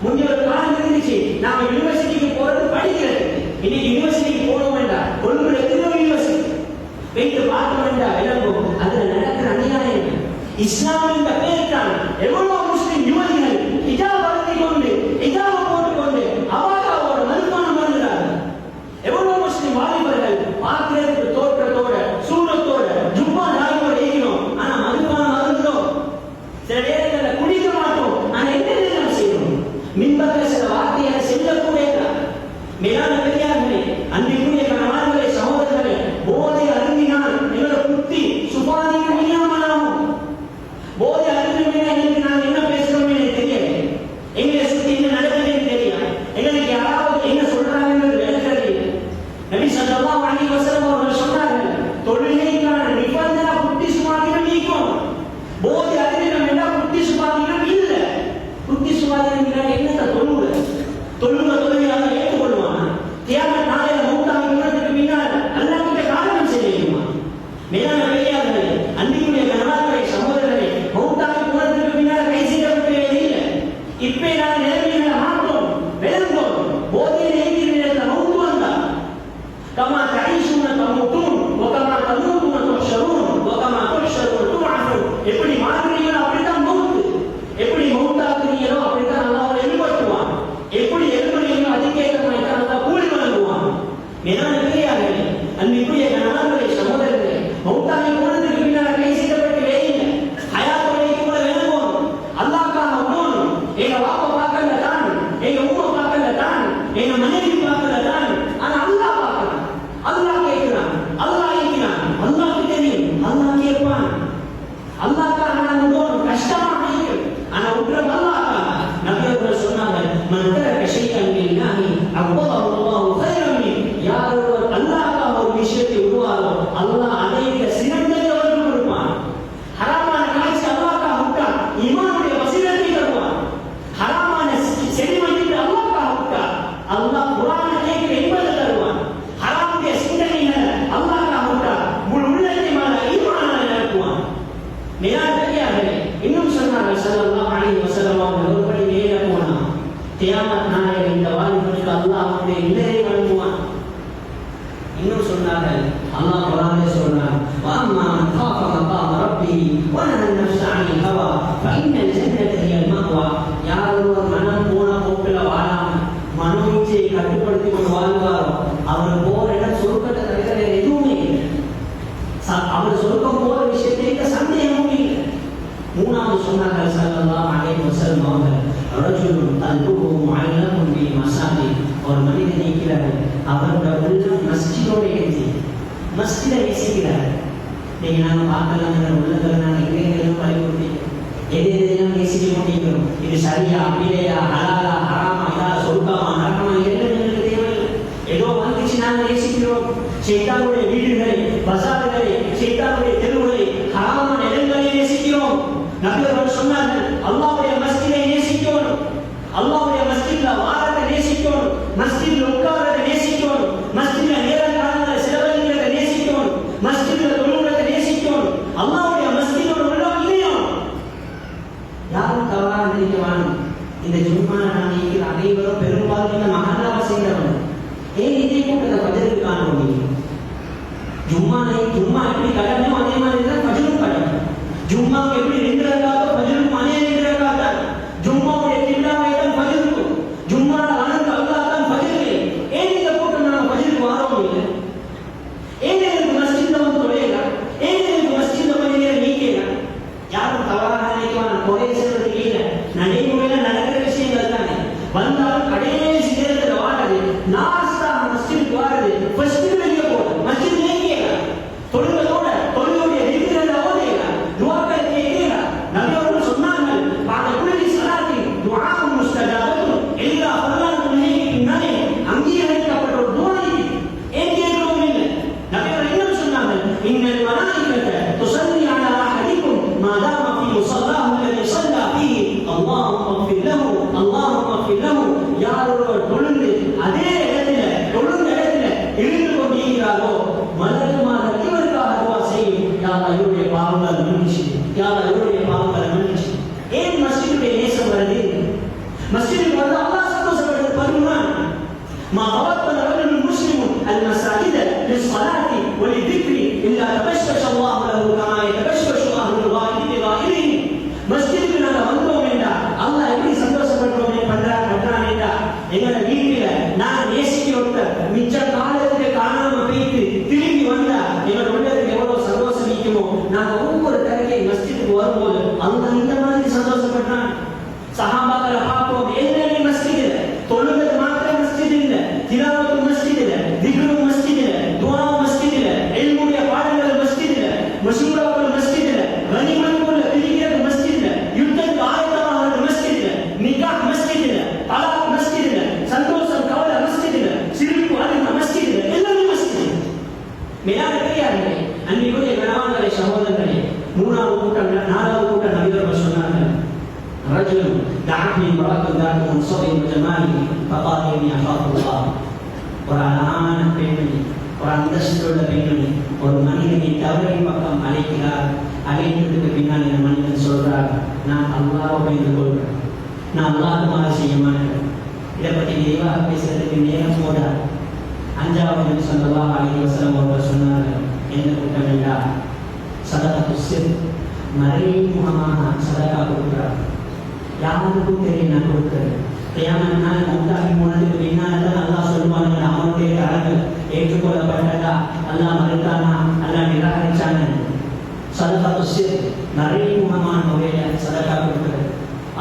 முந்தைய ஒரு காலம் இருந்துச்சு, நாம யூனிவர்சிட்டிக்கு போறது படிக்கிறது. இன்னைக்கு யூனிவர்சிட்டிக்கு போனோம் என்றால் கொள்ளுடைய யூனிவர்சிட்டி வைத்து பார்த்தோம் என்றால் விளங்கும் அதுல நடக்கிற அநியாயம். இஸ்லாம் என்ற பெயர்தான் எவ்வளவு முஸ்லிம் யுவதிகள் ஹிஜாப் அணிந்து கொண்டு ஹிஜாப் போட்டுக்கொண்டு அவாதாவோட மறுப்பானம் பண்ணுகிறார்கள். எவ்வளவு முஸ்லிம் வாலிபர்கள் பார்க்கிறதுக்கு தோற்றத்தோட சூரத்தோட ஜும்மா நாயோட இருக்கிறோம், ஆனா மறுப்பானம் மறந்துடும். சில நேரங்களில் குடிக்க மாட்டோம், ஆனா என்ன செய்யணும்? மின்பக்க சில வார்த்தைகளை செல்லக்கூட. மேலான பெரியார்களே, அன்றைக்குரிய கணவான்களே, சகோதரர்களே, போதை அருந்தினால் எங்களோட புத்தி சுபாதிகம் இல்லாமல் ஆகும். போதை அருந்தினா எங்களுக்கு நாங்கள் என்ன பேசுறோம் எனக்கு தெரியல, எங்களை சுத்தி என்ன நடக்குதுன்னு தெரியாது, எங்களுக்கு யாராவது என்ன சொல்றாங்கன்றது விளக்கிறது. நபி ஸல்லல்லாஹு அலைஹி வஸல்லம் அவர்கள் சொன்னார்கள், தொழுகைக்கான நிபந்தனை புத்தி சுபாதிகம் நீக்கும். போதை அருந்தினம் என்றால் புத்தி சுபாதிகம் இல்லை. புத்தி சுபாதிகம் என்னத்தை தொழுகையாக ஏற்றுக்கொள்வானா? தியாகம் நாளையில மௌத்தாகி போனதுக்கு பின்னால் அல்லாஹ் கிட்ட காரணம் செய்யணுமா? மேலான பெரியார்களே, அன்பிற்குரிய கணவான்களே, சகோதரர்களே, மௌத்தாகி போனதுக்கு பின்னால் கை செய்யப்பட்ட இல்லை. இப்ப நான் நிலைமைகளை மாற்றோம், விளங்கும். போதையில் ஏங்கிற நேரத்தில் மௌத்து வந்தா கமா தஈஷுன தமூதுன் வகமா தமூதுன துஹ்ஷரூன் வகமா துஹ்ஷரூன் துஅஃபூன். எப்படி மாறுறீங்களோ அப்படித்தான் மௌத்து. எப்படி மௌத்தாக்குறீங்களோ அப்படித்தான் அல்லாஹ் எழுப்பட்டும். இன்னும் சொன்னார்கள் ஸல்லல்லாஹு அலைஹி வஸல்லம் அவர்கள் ஒருபடி மேலே போனான். கியாமத் நாளையில் இந்த வாலிபனுக்கு அல்லாஹ் அவனுடைய நிலையை வழங்குவான். இன்னும் சொன்னார்கள், அல்லாஹ் குர்ஆனிலே சொல்றான், வஅம்மா மன் காஃப மகாம ரப்பிஹி வநஹா அன்-நஃப்ஸ அனில் ஹவா ஃபஇன்னல் ஜன்னத ஹியல் மஅவா. யார் ஒருவர் மனம் போன போக்கில் வாழாம மனோ இச்சையை கட்டுப்படுத்தி கொண்டு வாழ்வாரோ அவர் போற இடம் சொர்க்கத்தை தவிர எதுவுமே இல்லை. அவர் சொர்க்கம் போற விஷயத்திற்கு சந்தேகமும் இல்லை. மூணாவது சொன்னார்கள் ஸல்லல்லாஹு அலைஹி வஸல்லம் அவர்கள், ரஜுலுன் கல்புஹு முஅல்லகுன் பி மஸாஜித். ஒரு மனிதன் இருக்கிறார், அவருடைய உள்ளம் மஸ்ஜிதோடு இணைந்து மஸ்ஜிதை நேசிக்கிறார். நீங்க நாங்கள் பார்க்கலாம், உள்ளங்களை நாங்கள் எங்கெங்கெல்லாம் வலியுறுத்தி எதெல்லாம் நேசிக்க முடியும், இது சரியா அப்படியா ஹலாலா ஹராமா இதா சொர்க்கமா நரகமா எல்லாம் எங்களுக்கு தேவையில்லை. ஏதோ வந்துச்சு நாங்கள் நேசிக்கிறோம். ஷைத்தானுடைய வீடுகளை, பஸார்களை, ஷைத்தானுடைய தெருவுகளை, ஹராமான இடங்களை நேசிக்கிறோம். நபி அவர்கள் சொன்னார்கள், அல்லாஹ்வுடைய மஸ்ஜிதை நேசிக்கணும், அல்லாஹ்வுடைய மஸ்ஜித்ல வாரத்தை நேசிக்கணும், மஸ்ஜித்ல உட்கார்றதை நேசிக்கணும், மஸ்ஜித்ல நேர காலங்களை செலவழிக்கிறதை நேசிக்கணும், மஸ்ஜித்ல தொழுகிறதை நேசிக்கணும். அல்லாஹ்வுடைய மஸ்ஜிதோட உள்ளம் இல்லையோ யாரும் தவறாக நினைக்க வேணும். இந்த ஜும்மால நான் இருக்கிற அனைவரும் பெரும்பாலும் இந்த மஹல்லாவை சேர்ந்தவங்க. ஏன் இதே கூட்டத்தை ஃபஜ்ருக்கு காண முடியும்? ஜும்மா எப்படி கடமையோ அதே மாதிரி தான் ஃபஜ்ரும் கடமை. ஜும்மாவுக்கு எப்படி 2 ரக்காத்தோ ஃபஜ்ருக்கும் அதே 2 ரக்காத் தான். ஜும்மாவுடைய கிப்லாவை தான் ஃபஜ்ருக்கு, ஜும்மால வணங்க அல்லாஹ் தான் ஃபஜ்ருக்கு. ஏன் இந்த கூட்டம் நாம ஃபஜ்ருக்கு வாரோம் இல்லை? ஏன் எனக்கு மஸ்ஜித்ல வந்து தொலையலாம்? ஏன் எனக்கு மஸ்ஜித்ல கொஞ்ச நேரம் நீக்கலாம்? யாரும் தவறாக நினைக்குவாங்க, குறை சொல்றதுக்கு இல்லை, நடைமுறையில நடக்கிற விஷயங்கள் தானே. வந்தாலும் கடைசி நேரத்தில் வாடுறது, லாஸ்டா மஸ்ஜிதுக்கு வாடுறது, ஃபர்ஸ்ட் வெளியே போகுது, மஸ்ஜித் நீக்கலாம், தொழுவதோட தொழுவுடைய திக்ரல ஓதேலாம், துஆக்கள் கேட்கலாம். நபி அவர்கள் சொன்னார்கள், பாத குல்லி ஸலாத்தி துஆஉ முஸ்தஜாபத்து இல்லா ஃபர்லான் துன்ஹி பின்னாலே அங்கீகரிக்கப்பட்ட ஒரு துஆ இது. ஏன் கேட்கிறோம் இல்லை? நபி அவர்கள் இன்னும் சொன்னார்கள், இன்னல் மலாயிகத துஸல்லி அலா அஹதிக்கும் மாதாம ஃபீ முஸல்லாஹு அல்லதி ஸல்லா ஃபீஹி அல்லாஹும்ம ஃபிர் லஹு அல்லாஹும்ம ஃபிர் லஹு. யார் ஒருவர் தொழுந்து அதே இடத்துல தொழுந்த இடத்துல இருந்து கொண்டிருக்கிறாரோ மலக்குமார்கள் இவருக்காக துஆ செய்யும், யா அல்லாஹ் இவருடைய பாவங்களை மன்னிச்சு, யா அல்லாஹ் இவருடைய பாவங்களை மன்னிச்சு. ஏன் மஸ்ஜிதுடைய நேசம் வருது? மஸ்ஜிதுக்கு வந்து அல்லாஹ் சந்தோஷப்படுறது பருமான். ما توطن رجل مسلم المساجد للصلاة وللذكر إلا تبشبش الله له كما يتبشبش أهل الغائب بغائبه. மஸ்ஜிதுக்கு நாங்க வந்தோம் என்றா அல்லாஹ் எப்படி சந்தோஷப்படுறோம் பண்றான் என்றா, எங்களோட வீட்டில நான் நேசிக்கிறோம் மிச்ச காலத்துக்கு காணாம போயிட்டு திரும்பி வந்தா எங்களோட உள்ளத்துக்கு எவ்வளவு சந்தோஷம் நிற்குமோ. நாங்க ஒவ்வொரு தடவை மஸ்ஜிதுக்கு வரும்போது அல்லாஹ் இந்த மாதிரி சந்தோஷப்படுறான். சஹாபாக்களை பார்ப்போம், ஏழை மஸ்ஜிதுல தொழுகிறது மாத்திரம் மஸ்ஜித் இல்ல, திலாவத்து மஸ்ஜித் இல்ல, திக்ரு மஸ்ஜித் இல்ல, துஆ மஸ்ஜித் இல்ல, இல்முடைய பாடங்கள் மஸ்ஜித் இல்ல, மஷூராக்கள் மஸ்ஜித் இல்ல, கனிமத்துல் பிரிக்கிறது மஸ்ஜித் இல்ல, யுத்தத்துக்கு ஆயத்தமாகிறது மஸ்ஜித் இல்ல, நிக்காஹ் மஸ்ஜித் இல்ல, தலாக் மஸ்ஜித் இல்ல, சந்தோஷம் கவலை மஸ்ஜித் இல்ல, சிரிப்பு அழுகை மஸ்ஜித் இல்ல, எல்லாமே மஸ்ஜித். மேலான பெரியார்களே, அன்பிற்குரிய கணவான்களே, சகோதரர்களே, 3வது கூட்டம் 4வது கூட்டம் நபி அவர்கள் சொன்னார்கள், رجل دعتني امرأة ذات منصب وجمال فقال إني أخاف الله. ஒரு அழகான பெண்மணி, ஒரு அந்தஸ்துள்ள பெண்மணி ஒரு மனிதனை தவறின் பக்கம் அழைக்கிறார். அழைத்ததுக்கு பின்னால் இந்த மனிதன் சொல்றார், நான் அல்லாஹ்வை பயந்து கொள்கிறேன், நான் அல்லாஹ்வுக்கு மாறு செய்ய மாட்டேன். இதை பற்றி விரிவாக பேசுறதுக்கு நேரம் போதாது. 5வது நபி ஸல்லல்லாஹு அலைஹி வஸல்லம் அவர்கள் சொன்னார்கள், எந்த கூட்டம் என்றால் சதகத்து சிர், மறைமுகமாக சதகா கொடுக்கிறார். யாருக்கும் தெரியும் நான் கொடுக்கிறேன். கியாமத் நாள் மௌத்தாகி போனதுக்கு பின்னால் தான் அல்லாஹ் சொல்லுவாங்க, அவனுடைய கடன்கள் ஏற்றுக்கொள்ளப்பட்டதா, அல்லாஹ் மறுத்தானா, அல்லாஹ் நிராகரிச்சான. சதகத்து சிர், மறைமுகமான முறையில் சதகா கொடுக்கிறது.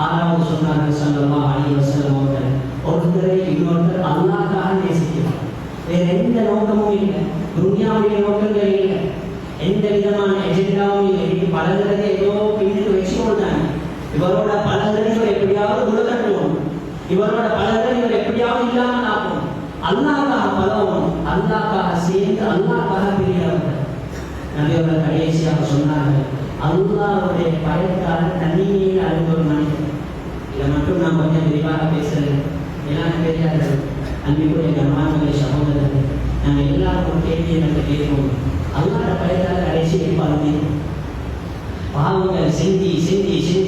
6வது சொன்னார்கள் ஸல்லல்லாஹு அலைஹி வஸல்லம் அவர்கள், ஒருத்தரை இன்னொருத்தர் அல்லாஹ்க்காக நேசிக்கிறார். வேற எந்த நோக்கமும் இல்லை, துன்யாவுடைய நோக்கங்கள் இல்லை, எந்த விதமான எஜெண்டாவும் இல்லை. பழகிறதே ஏதோ பின்னுக்கு வச்சுக்கொண்டாங்க. இவரோட பழகிறதை இவர் எப்படியாவது உலகட்டுவோம், இவரோட பழகிறதை இவர் எப்படியாவது இல்லாமல் ஆகும். அல்லாஹ்க்காக பழகும், அல்லாஹ்க்காக சேர்ந்து அல்லாஹ்க்காக பிரியவர்கள். நபி அவர்கள் கடைசியாக சொன்னார்கள், அல்லாஹ்வுடைய பயத்தால் தனிமையில் அழுந்த ஒரு மனிதன். இதை மட்டும் நான் கொஞ்சம் விரிவாக பேசுறேன். எல்லாம் பெரியார்கள், அன்பிற்குரிய கண்மான்களே, சகோதரர்கள், நாங்கள் எல்லாரும் ஒரு கேள்வியை நாங்கள் கேட்போம். அல்லாஹ்வுடைய பயத்தால் கடைசி இருப்பாங்க. பாவங்கள் செஞ்சு செஞ்சு செஞ்சு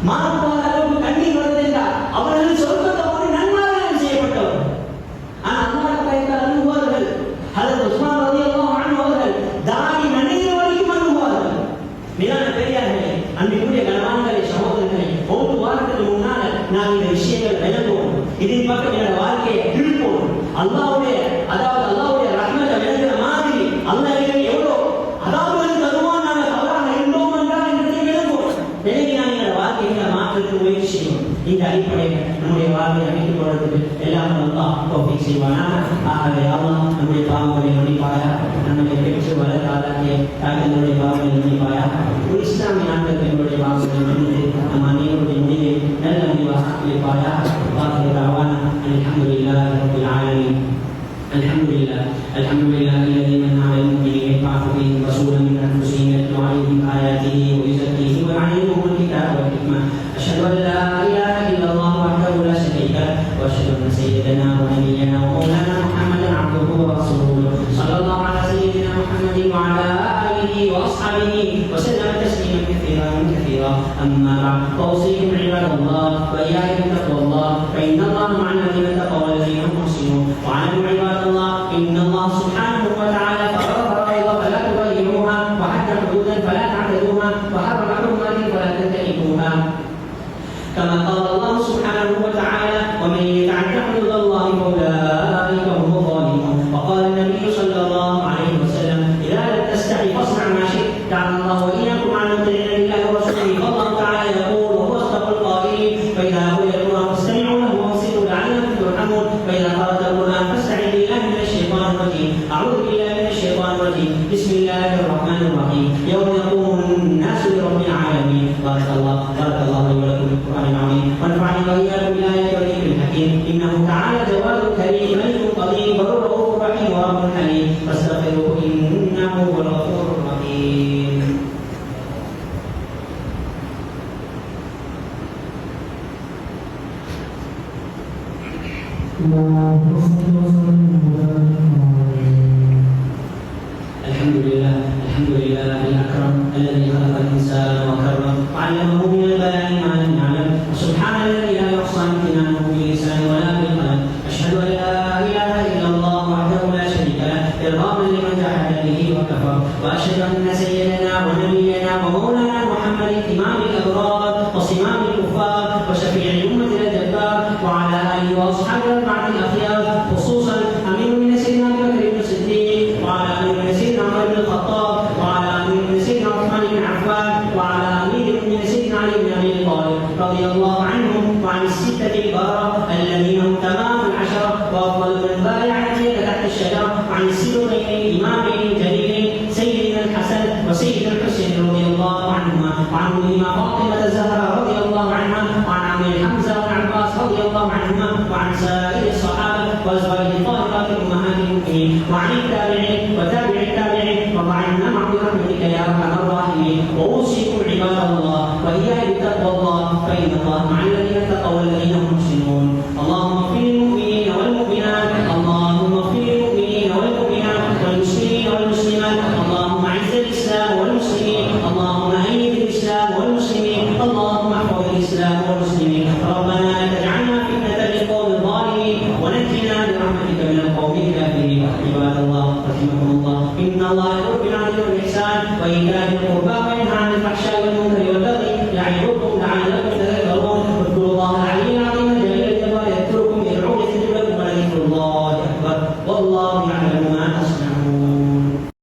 மாறுபாத அளவுக்கு கண்ணீர் வருது என்றால் அவர்கள் சொர்க்கத்தோடு நன்மாராயம் செய்யப்பட்டவர். ஆனால் அல்லாஹ் பயந்த அனுபவர்கள் ஹஜ்ரத் உஸ்மான் ரலியல்லாஹு அன்ஹு அவர்கள் தாடி நனைகிற வரைக்கும் அனுபவார்கள். மேலான பெரியார்களே, அன்பிற்குரிய கணவான்களே, சகோதரர்களே, ஒரு வாரத்துக்கு முன்னால் நாம் இந்த விஷயங்கள் விளங்குவோம். இதன் பக்கம் என்னோட வாழ்க்கையை திருப்போம். அல்லாஹ்வுடைய ரஹ்மத்தை விளங்குற மாதிரி அல்லாஹ் எவ்வளோ அதாவது தருவான். நாங்கள் தவறாக இருந்தோம் என்றால் என்பதை விளங்குவோம். எனவே நான் என்னோட வாழ்க்கையை மாற்றத்துக்கு முயற்சி செய்வோம். இந்த அடிப்படையில் நம்முடைய வாழ்வை அமைத்துக் கொள்வதற்கு எல்லாம் அல்லாஹ் தௌஃபீக் செய்வானாக. ஆகவே அல்லாஹ் நம்முடைய பாவங்களை மன்னிப்பாயாக. நம்முடைய பெற்று வளர்த்தாதாகிய தாய்களுடைய பாவங்களை மன்னிப்பாயாக. ஒரு இஸ்லாமிய நாட்கள் எங்களுடைய பாவங்களை மன்னித்து நம் அனைவருடைய முடிவை நல்ல முடிவாக இருப்பாயாக. அல்ஹம்துலில்லாஹி ரப்பில் ஆலமீன். الحمد لله الذي من على المؤمنين يبعث فيهم رسولا من انفسهم يتلو عليهم اياته ويزكيهم ويعلمهم الكتاب والحكمه. اشهد ان لا اله الا الله وحده لا شريك له واشهد ان سيدنا ونبينا ومولانا محمدا عبده ورسوله صلى الله على سيدنا محمد وعلى اله واصحابه وسلم تسليما كثيرا. اما بعد فاوصيكم عباد الله واياي بتقوى الله فان الله مع الذين اتقوا والذين هم محسنون. واعلموا عباد الله ان الله سبحانه وتعالى فرض فرائض فلا تضيعوها وحد حدودا فلا تعتدوها وحرم حرمات فلا تنتهكوها. كما قال الله سبحانه وتعالى ومن يتعد حدود الله فاولئك هم الظالمون. وقال النبي صلى الله عليه وسلم اذا لم تستحي فاصنع ما شئت جعل الله واياكم على المطيعين لله ورسوله. فالله تعالى يقول وهو اصدق القائلين فاذا قرئ القران فاستمعوا له وانصتوا لعلكم ترحمون. فاذا قرات القران فاستعذ بالله من الشيطان الرجيم. اعوذ بالله من الشيطان الرجيم. بسم الله الرحمن الرحيم. يوم يقوم الناس لرب العالمين. بارك الله لي ولكم في القران العظيم ونفعني واياكم بالايات والذكر الحكيم. انه تعالى جواد كريم ملك قدير بر رؤوف رحيم ورب حليم فاستغفروه انه هو الغفور الرحيم. الحمد لله الأكرم الذي خلق الإنسان وكرم وعلمه من البلاء ما لم يعلم. وسبحان الذي لا يحصى امتنانه باللسان ولا بالقلم. أشهد أن لا إله إلا الله وحده لا شريك له إرغاما لمن جحد به وكفر. وأشهد أن سيدنا ونبينا ومولانا محمد إمام الأبرار وصمام الكفار وشفيع الأمة الجبار وعلى آله وأصحابه الأربعة الأخيار خصوصا أمير من سيدنا أبي بكر بن الصديق وعلى أمير من سيدنا عمر بن الخطاب وعلى أمير من سيدنا عثمان بن عفان وعلى أمير من سيدنا علي بن أبي طالب رضي الله عنهم وعن الستة البررة الذين هم تمام العشرة وأفضل من بايع تحت الشجرة وعن السبطين الإمامين الجليلين سيدنا الحسن وسيدنا الحسين رضي الله عنهما وعن أمهما فاطمة الزهراء رضي الله عنها وعن عمه حمزة والعباس رضي الله عنهما وعن سائر الصحابة وأزواجه الطاهرات أمهات المؤمنين وعن التابعين وتابع التابعين وضعنا مع برحمتك يا أرحم الراحمين. وأوصيكم عباد الله وإياي بتقوى الله فإن الله مع الذين اتقوا والذين هم محسنون. اللهم اغفر للمؤمنين والمؤمنات اللهم اغفر للمؤمنين والمؤمنات والمسلمين والمسلمات. اللهم أعز الإسلام والمسلمين. اللهم أيد الإسلام والمسلمين. اللهم احفظ الإسلام والمسلمين. ربنا لا تجعلنا فتنة للقوم الظالمين ونجنا برحمتك من القوم الكافرين. عباد الله رحمكم الله إن الله يأمر بالعدل والإحسان وإيتاء ذي القربى